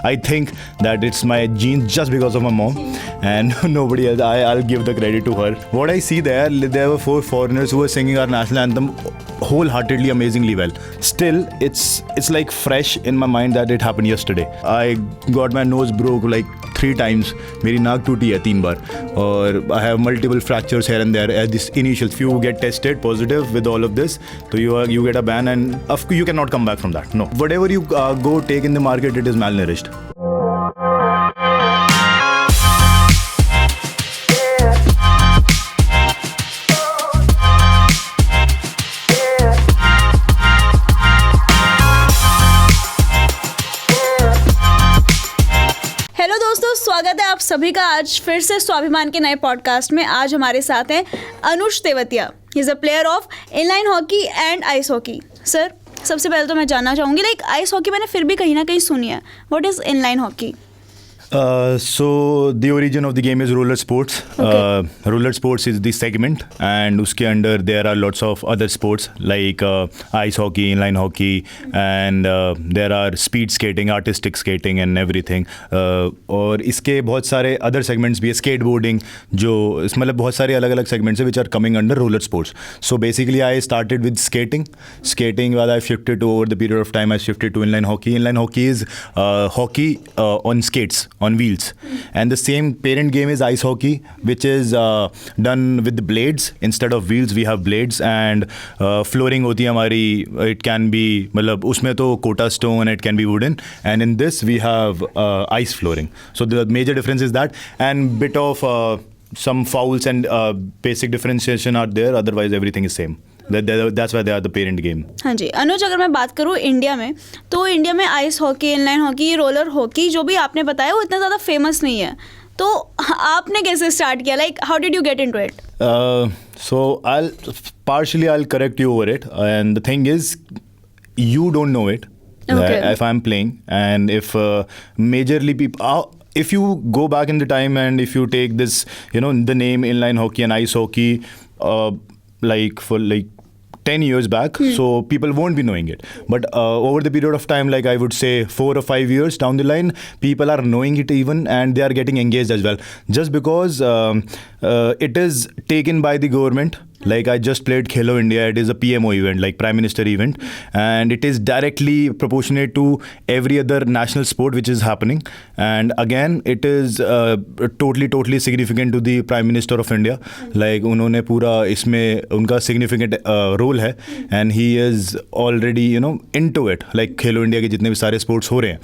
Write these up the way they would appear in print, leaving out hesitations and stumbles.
I think that it's my genes just because of my mom and nobody else. I'll give the credit to her. What I see there were 4 foreigners who were singing our national anthem wholeheartedly, amazingly well. Still, it's like fresh in my mind that it happened yesterday. I got my nose broke like 3 times. मेरी नाक टूटी है 3 बार और I have multiple fractures here and there at this initial. Few get tested positive with all of this, so you get a ban and you cannot come back from that. No, whatever you go take in the market, it is malnourished. स्वागत है आप सभी का आज फिर से स्वाभिमान के नए पॉडकास्ट में। आज हमारे साथ हैं Anuj Tewatia. He is a player of inline hockey and ice hockey. Sir, सबसे पहले तो मैं जानना चाहूँगी, लाइक आइस हॉकी मैंने फिर भी कहीं ना कहीं सुनी है, what is inline hockey? So the origin of the game is roller sports. Okay. Roller sports is the segment, and उसके under there are lots of other sports like ice hockey, inline hockey, and there are speed skating, artistic skating, and everything. और इसके बहुत सारे other segments भी है, skateboarding, जो मतलब बहुत सारे अलग अलग segments हैं which are coming under roller sports. So basically I started with skating. While I shifted to over the period of time I shifted to inline hockey. Inline hockey is hockey on skates, on wheels, and the same parent game is ice hockey, which is done with the blades. Instead of wheels we have blades, and flooring होती है हमारी. It can be मतलब उसमें तो Kota stone, it can be wooden, and in this we have ice flooring. So the major difference is that, and bit of some fouls and basic differentiation are there, otherwise everything is same. That's why they are the parent game. हाँ जी अनुज, अगर मैं बात करूँ India में, तो India में ice hockey, inline hockey, roller hockey जो भी आपने बताया वो इतना ज़्यादा फेमस नहीं है, तो आपने कैसे स्टार्ट किया? Like how did you get into it? So I'll correct you over it, and the thing is you don't know it. Okay. If I'm playing, and if majorly people if you go back in the time and if you take this, the name inline hockey and ice hockey like for like 10 years back, so people won't be knowing it. But over the period of time, like I would say 4 or 5 years down the line, people are knowing it even, and they are getting engaged as well. Just because it is taken by the government. Like I just played Khelo India. It is a PMO event, like Prime Minister event, and it is directly proportionate to every other national sport which is happening. And again, it is totally significant to the Prime Minister of India. Like उन्होंने पूरा इसमें उनका significant role है, and he is already into it. Like Khelo India के जितने भी सारे sports हो रहे हैं,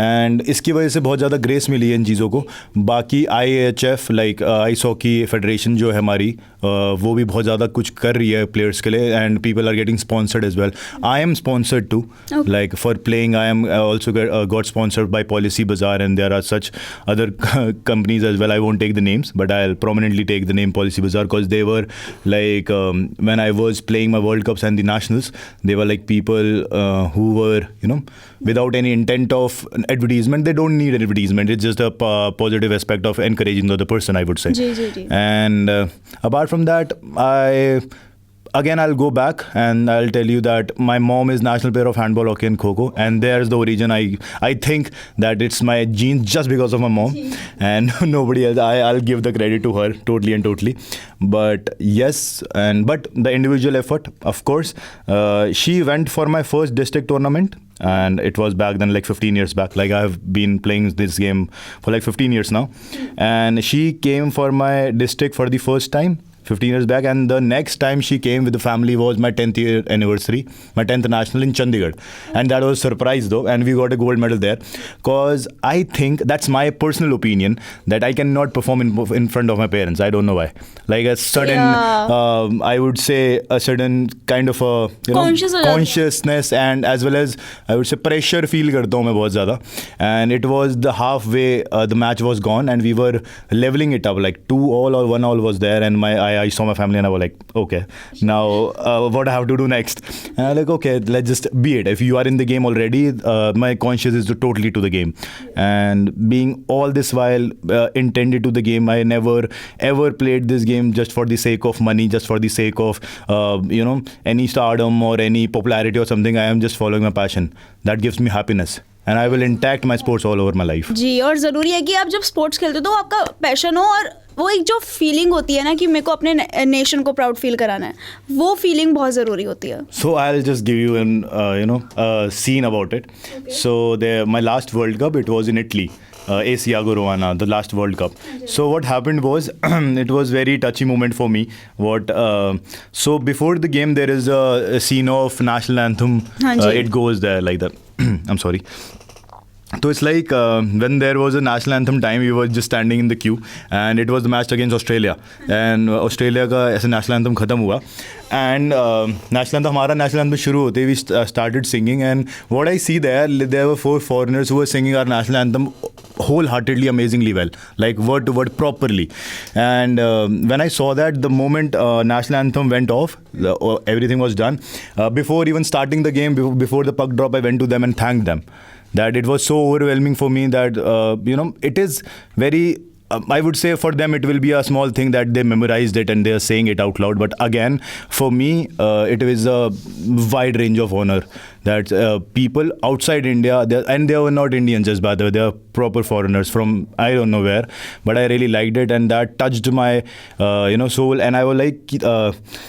and इसकी वजह से बहुत ज़्यादा grace मिली है इन चीज़ों को. बाकी IHF like Ice Hockey Federation जो है हमारी, वो भी बहुत ज़्यादा कुछ कर रही है प्लेयर्स के लिए, and people are getting sponsored as well. I am sponsored too, like for playing I am also got sponsored by Policybazaar, and there are such other companies as well. I won't take the names, but I will prominently take the name Policy Bazaar, because they were like when I was playing my World Cups and the nationals, they were like people who were without any intent of advertisement. They don't need advertisement. It's just a positive aspect of encouraging the other person, I would say. And apart from that, I'll go back and I'll tell you that my mom is national player of handball, hockey and kho-kho, and there's the origin. I think that it's my genes just because of my mom and nobody else. I'll give the credit to her totally. But yes, but the individual effort, of course, she went for my first district tournament, and it was back then like 15 years back. Like I have been playing this game for like 15 years now, and she came for my district for the first time 15 years back, and the next time she came with the family was my 10th year anniversary, my 10th national in Chandigarh, and that was a surprise though, and we got a gold medal there. Cause I think that's my personal opinion that I cannot perform in front of my parents. I don't know why. Like a sudden, I would say a certain kind of a consciousness, and as well as I would say pressure feel करता हूँ मैं बहुत ज़्यादा. And it was the halfway, the match was gone, and we were leveling it up, like 2-2 or 1-1 was there, and I saw my family and I was like, okay, now what I have to do next? And I was like, okay, let's just be it. If you are in the game already, my conscience is totally to the game. And being all this while intended to the game, I never ever played this game just for the sake of money, just for the sake of any stardom or any popularity or something. I am just following my passion. That gives me happiness. and I will intact my sports all over my life. जी, और ज़रूरी है कि आप जब sports खेलते हो तो आपका पैशन हो, और वो एक जो फीलिंग होती है ना कि मेरे को अपने नेशन को प्राउड फील कराना है, वो फीलिंग बहुत ज़रूरी होती है. So I'll just give you an a scene about it. Okay. So my last World Cup, it was in Italy. Asiago Rwanda, the last World Cup. So what happened was, it was very touchy moment for me. So before the game, there is a scene of national anthem. हाँ जी. It goes there like that. I'm sorry. So it's like when there was a national anthem time, we were just standing in the queue, and it was the match against Australia. And Australia का ऐसे national anthem खत्म हुआ, and national anthem हमारा national anthem शुरू होते we started singing, and what I see there were 4 foreigners who were singing our national anthem wholeheartedly, amazingly well, like word to word properly. And when I saw that, the moment national anthem went off, everything was done. Before even starting the game, before the puck drop, I went to them and thanked them. That it was so overwhelming for me that it is very I would say for them it will be a small thing that they memorized it and they are saying it out loud, but again for me it is a wide range of honor that people outside India, and they were not Indians just by the way, they are proper foreigners from I don't know where, but I really liked it and that touched my soul, and I was like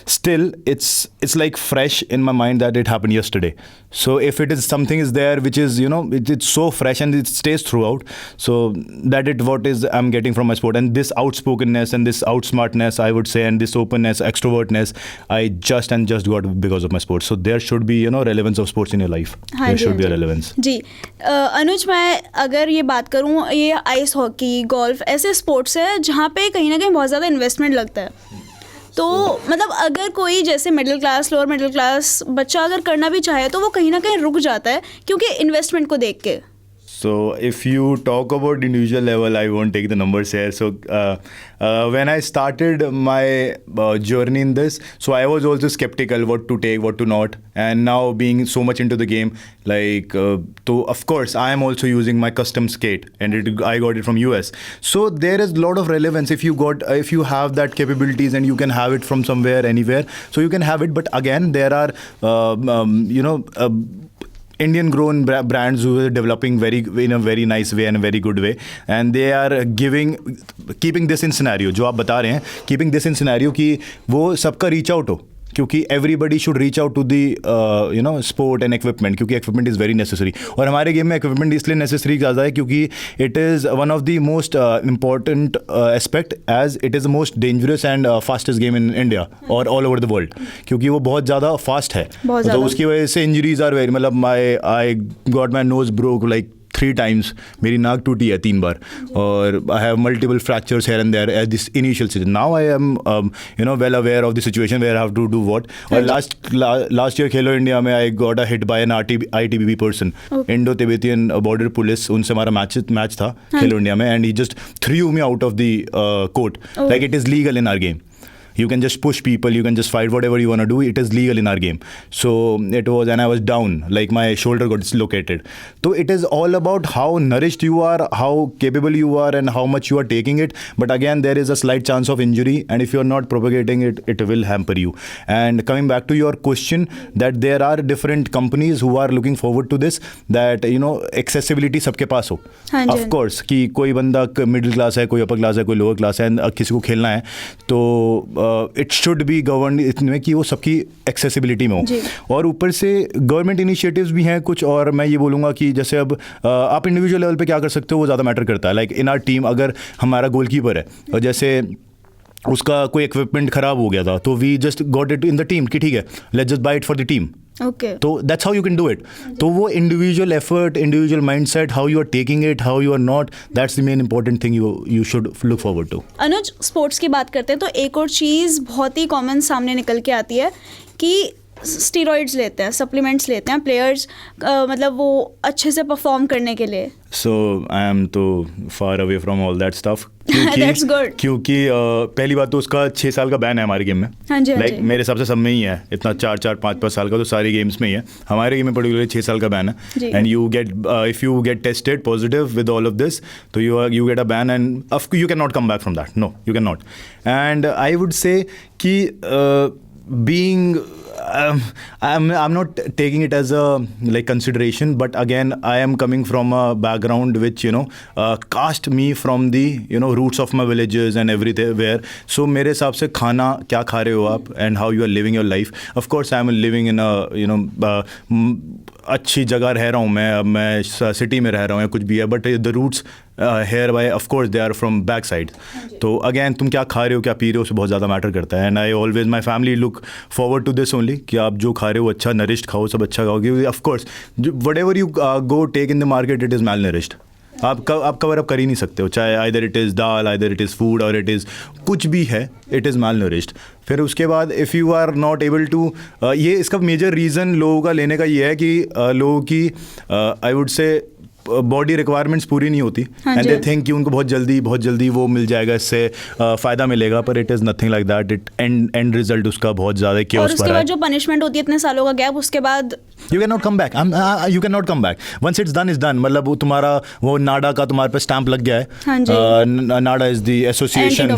still it's like fresh in my mind that it happened yesterday. So if it is something is there which is it's so fresh and it stays throughout, so that it what is I'm getting from my sport, and this outspokenness and this outsmartness I would say, and this openness, extrovertness, I just got because of my sport. So there should be relevance of sports in your life. There should be a relevance. जी अनुज, मैं अगर ये बात करूँ, ये ice hockey, golf ऐसे sports है जहाँ पे कहीं ना कहीं बहुत ज़्यादा इन्वेस्टमेंट लगता है. तो मतलब अगर कोई जैसे middle class, lower middle class बच्चा अगर करना भी चाहे तो वो कहीं ना कहीं रुक जाता है क्योंकि इन्वेस्टमेंट को देख के. So if you talk about individual level, I won't take the numbers here. So when I started my journey in this, so I was also skeptical what to take, what to not. And now being so much into the game, like, so of course, I am also using my custom skate, and I got it from US. So there is a lot of relevance if you have that capabilities and you can have it from somewhere, anywhere. So you can have it, but again, there are, Indian grown brands who are developing in a very nice way and a very good way, and they are keeping this in scenario जो आप बता रहे हैं, keeping this in scenario कि वो सबका reach out हो, क्योंकि everybody should reach out to the sport and equipment, क्योंकि equipment is very necessary. और हमारे गेम में equipment इसलिए necessary ज़्यादा है क्योंकि it is one of the most important aspect, as it is the most dangerous and fastest game in India or all over the world, क्योंकि वो बहुत ज़्यादा fast है. तो उसकी वजह से injuries are very, मतलब I got my nose broke like 3 times, मेरी नाक टूटी है 3 बार, और I have multiple fractures here and there at this initial stage. Now I am well aware of the situation where I have to do what. और last year खेलो India में I got a hit by an ITBP person, Indo-Tibetan Border Police, उनसे हमारा match था खेलो India में, and he just threw me out of the court. Like it is legal in our game. You can just push people, you can just fight, whatever you want to do, it is legal in our game. So it was, and I was down, like my shoulder got dislocated. So it is all about how nourished you are, how capable you are, and how much you are taking it. But again, there is a slight chance of injury, and if you are not propagating it, it will hamper you. And coming back to your question, that there are different companies who are looking forward to this, that accessibility सबके पास हो. Of course, कि कोई बंदा middle class है, कोई upper class है, कोई lower class है, किसी को खेलना है, तो इट शुड बी गवर्न इतने कि वो सबकी एक्सेसिबिलिटी में हो. और ऊपर से गवर्नमेंट इनिशिएटिव्स भी हैं कुछ, और मैं ये बोलूँगा कि जैसे अब आप इंडिविजुअल लेवल पे क्या कर सकते हो वो ज़्यादा मैटर करता है. लाइक इन आवर टीम, अगर हमारा गोलकीपर है और जैसे उसका कोई इक्विपमेंट ख़राब हो गया था, तो we just got it in the team कि ठीक है, let's just buy it for the team. Okay. तो that's how you can do it. तो वो individual effort, individual mindset, how you are taking it, how you are not, that's the main important thing you should look forward to. Anuj, sports की बात करते हैं तो एक और चीज़ बहुत ही कॉमन सामने निकल के आती है कि स्टीरॉइड्स लेते हैं, सप्लीमेंट्स लेते हैं प्लेयर्स, मतलब वो अच्छे से परफॉर्म करने के लिए. So I am तो far away from all that stuff. That's good. क्योंकि पहली बात तो उसका 6 साल का बैन है हमारे गेम में. हाँ जी. लाइक मेरे हिसाब से सब में ही है इतना, 4-5 साल का तो सारे गेम्स में ही है. हमारे गेम में पर्टिकुलरली 6 साल का बैन है. And you get if you get tested positive with all of this, तो you get a ban, and you can not come back from that. No, you can not. And I would say कि being I'm not taking it as a like consideration, but again I am coming from a background which cast me from the roots of my villages and everywhere. So मेरे हिसाब से खाना क्या खा रहे हो आप and how you are living your life. Of course I am living in a अच्छी जगह रह रहा हूँ मैं सिटी में रह रहा हूँ या कुछ भी है, but the roots here by of course they are from back side. तो अगेन तुम क्या खा रहे हो क्या पी रहे हो उससे बहुत ज़्यादा मैटर करता है. And I always my family look forward to this only कि आप जो खा रहे हो अच्छा नरिश्ड खाओ, सब अच्छा खाओगे. Of course whatever you go take in the market it is malnourished. आप कवर अप कर ही नहीं सकते हो, चाहे either it is dal, either it is food और इट इज़ कुछ भी है, इट इज़ मैल नरिश्ड. फिर उसके बाद if you are not able to, ये इसका मेजर रीज़न लोगों का लेने का ये है कि लोगों की आई वुड से बॉडी रिक्वायरमेंट्स पूरी नहीं होती एंड दे थिंक कि उनको बहुत जल्दी वो मिल जाएगा, इससे फ़ायदा मिलेगा, पर it is nothing like that. It and result उसका बहुत ज़्यादा केओस. और उसके बाद जो पनिशमेंट होती है इतने सालों का गैप, उसके बाद you can not come back. You can not come back once it's done is done. मतलब वो तुम्हारा वो नाडा का तुम्हारे पे स्टैंप लग गया है. NADA is the association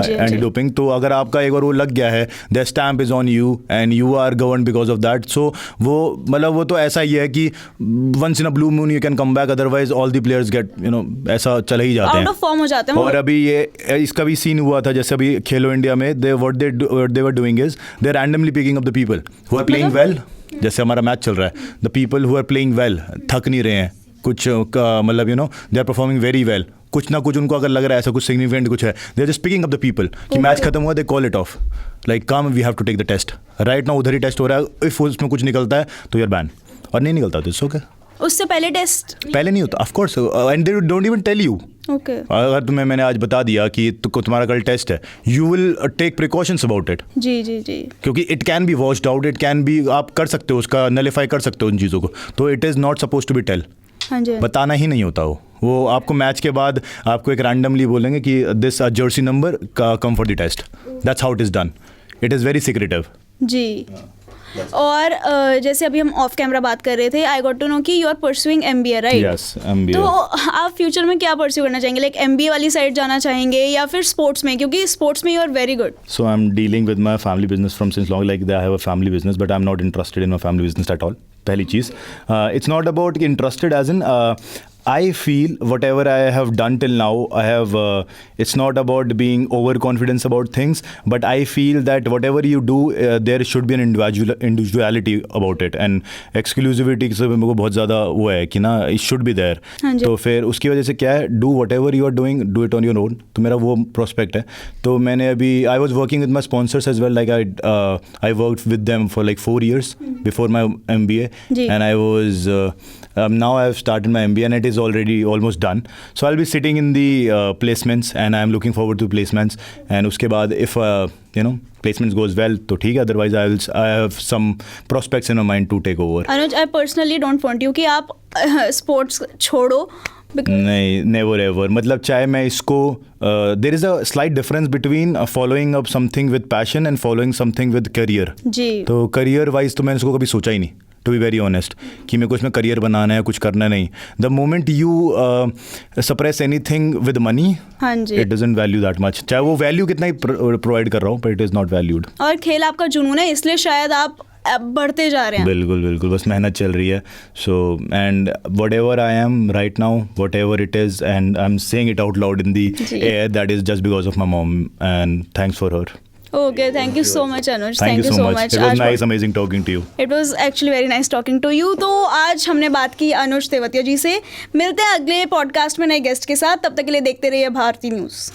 anti doping. तो अगर आपका एक बार वो लग गया है, the stamp is on you and you are govern because of that. So वो मतलब वो तो ऐसा ही है कि once in a blue moon you can come back, otherwise all the players get ऐसा चले ही जाते हैं, आउट ऑफ फॉर्म हो जाते हैं. और अभी ये इसका भी सीन हुआ था जैसे अभी खेलो इंडिया में they were doing is they randomly picking up the people who are playing well. जैसे हमारा मैच चल रहा है, the people who are playing well थक नहीं रहे हैं कुछ, मतलब they are performing very well. कुछ ना कुछ उनको अगर लग रहा है ऐसा कुछ सिग्निफिकेंट कुछ है, they are just picking up the people कि मैच खत्म हुआ, they call it off like come we have to take the test right now. उधर ही टेस्ट हो रहा है, इफ उसमें कुछ निकलता है तो यार बैन, और नहीं निकलता तो इट्स ओके. उससे पहले टेस्ट पहले नहीं होता of course, and they don't even tell you. Okay. अगर मैंने आज बता दिया कि तुम्हारा कल टेस्ट है, you will take precautions about it. जी, क्योंकि it can be watched out, it can be, आप कर सकते हो उसका नलिफाई कर सकते हो उन चीज़ों को. तो it is not suppose to be tell. हाँ जी. बताना ही नहीं होता वो आपको मैच के बाद आपको एक रैंडमली बोलेंगे कि this jersey number come for the test. That's how it is done. It is very secretive. जी. और जैसे अभी हम ऑफ कैमरा बात कर रहे थे, आई गॉट टू नो कि you are pursuing MBA, right? Yes, MBA. तो आप फ्यूचर में क्या परस्यू करना चाहेंगे, लाइक MBA वाली साइड जाना चाहेंगे या फिर स्पोर्ट्स में, क्योंकि स्पोर्ट्स में you are very good. So I am dealing with my family business from since long, like I have a family business but I am not interested in my family business at all. पहली चीज़, it's not about interested as in I feel whatever I have done till now, I have, it's not about being overconfident about things, but I feel that whatever you do, there should be an individuality about it, and exclusivity से मेरे को बहुत ज़्यादा वो है कि ना it should be there. तो फिर उसकी वजह से क्या है, do whatever you are doing, do it on your own. तो मेरा वो prospect है. तो मैंने अभी I was working with my sponsors as well, like I worked with them for like 4 years before my MBA, and I was now I have started my MBA and it is already almost done. So I'll be sitting in the placements and I'm looking forward to placements. And उसके बाद if placements goes well तो ठीक है, otherwise I have some prospects in my mind to take over. Anuj, I personally don't want you कि आप sports छोड़ो. नहीं, never ever. मतलब चाहे मैं इसको there is a slight difference between following up something with passion and following something with career. जी. तो career wise तो मैंने इसको कभी सोचा ही नहीं, to be very honest, कि मेरे को इसमें करियर बनाना है, कुछ करना नहीं. The moment you suppress anything with money, हाँ जी, it doesn't value that much. चाहे वो वैल्यू कितना ही प्रोवाइड कर रहा हूँ, but it is not valued. और खेल आपका जुनून है, इसलिए शायद आप बढ़ते जा रहे हैं. बिल्कुल बिल्कुल, बस मेहनत चल रही है. So and whatever I am right now, whatever it is, and I'm saying it out loud in the air, that is just because of my mom, and thanks for her. Okay, thank you so much, Anuj. Thank you so much. It was nice, amazing talking to you. It was actually very nice talking to you. तो आज हमने बात की अनुज तेवतिया जी से. मिलते हैं अगले podcast में नए गेस्ट के साथ. तब तक के लिए देखते रहिए भारती न्यूज़.